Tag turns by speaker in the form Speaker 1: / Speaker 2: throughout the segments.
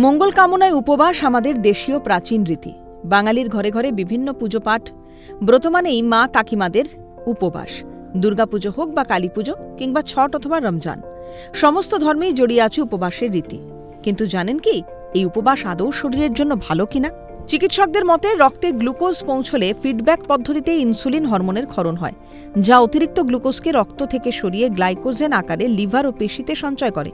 Speaker 1: মঙ্গল কামনায় উপবাস আমাদের দেশীয় প্রাচীন রীতি। বাঙালির ঘরে ঘরে বিভিন্ন পুজো পাঠ, ব্রত মানেই মা কাকিমাদের উপবাস। দুর্গাপুজো হোক বা কালী পুজো কিংবা ছট অথবা রমজান, সমস্ত ধর্মেই জড়িয়ে আছে উপবাসের রীতি। কিন্তু জানেন কি, এই উপবাস আদৌ শরীরের জন্য ভালো কিনা? চিকিৎসকদের মতে রক্তে গ্লুকোজ পৌঁছলে ফিডব্যাক পদ্ধতিতে ইনসুলিন হরমোনের ক্ষরণ হয়, যা অতিরিক্ত গ্লুকোজকে রক্ত থেকে সরিয়ে গ্লাইকোজেন আকারে লিভার ও পেশিতে সঞ্চয় করে।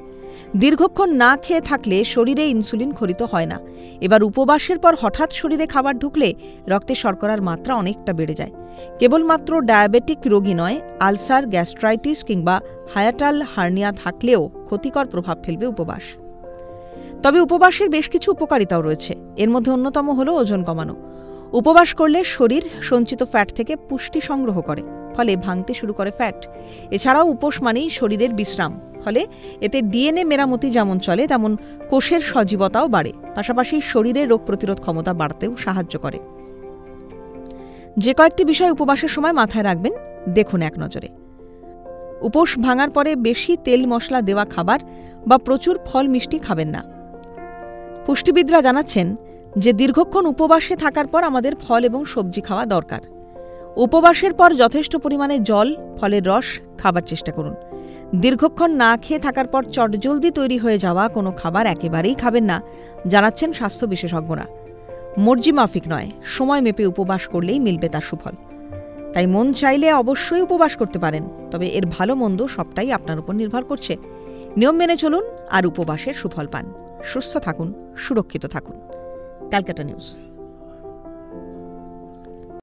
Speaker 1: দীর্ঘক্ষণ না খেয়ে থাকলে শরীরে ইনসুলিন ক্ষরিত হয় না। এবার উপবাসের পর হঠাৎ শরীরে খাবার ঢুকলে রক্তে শর্করার মাত্রা অনেকটা বেড়ে যায়। কেবলমাত্র ডায়াবেটিক রোগী নয়, আলসার, গ্যাস্ট্রাইটিস কিংবা হায়াটাল হার্নিয়া থাকলেও ক্ষতিকর প্রভাব ফেলবে উপবাস। তবে উপবাসের বেশ কিছু উপকারিতাও রয়েছে। এর মধ্যে অন্যতম হল ওজন কমানো। উপবাস করলে শরীর সঞ্চিত ফ্যাট থেকে পুষ্টি সংগ্রহ করে, ফলে ভাঙতে শুরু করে ফ্যাট। এছাড়াও উপোস মানেই শরীরের বিশ্রাম, ফলে এতে ডিএনএ মেরামতি যেমন চলে তেমন কোষের সজীবতাও বাড়ে। পাশাপাশি শরীরের রোগ প্রতিরোধ ক্ষমতা বাড়তেও সাহায্য করে। যে কয়েকটি বিষয় উপবাসের সময় মাথায় রাখবেন, দেখুন এক নজরে। উপোস ভাঙার পরে বেশি তেল মশলা দেওয়া খাবার বা প্রচুর ফল মিষ্টি খাবেন না। পুষ্টিবিদরা জানাচ্ছেন যে দীর্ঘক্ষণ উপবাসে থাকার পর আমাদের ফল এবং সবজি খাওয়া দরকার। উপবাসের পর যথেষ্ট পরিমাণে জল, ফলের রস খাবার চেষ্টা করুন। দীর্ঘক্ষণ না খেয়ে থাকার পর চটজলদি তৈরি হয়ে যাওয়া কোনো খাবার একেবারেই খাবেন না, জানাচ্ছেন স্বাস্থ্য বিশেষজ্ঞরা। মর্জি মাফিক নয়, সময় মেপে উপবাস করলেই মিলবে তার সুফল। তাই মন চাইলে অবশ্যই উপবাস করতে পারেন, তবে এর ভালো মন্দ সবটাই আপনার উপর নির্ভর করছে। নিয়ম মেনে চলুন আর উপবাসের সুফল পান। সুস্থ থাকুন, সুরক্ষিত থাকুন। ক্যালকাটা নিউজ।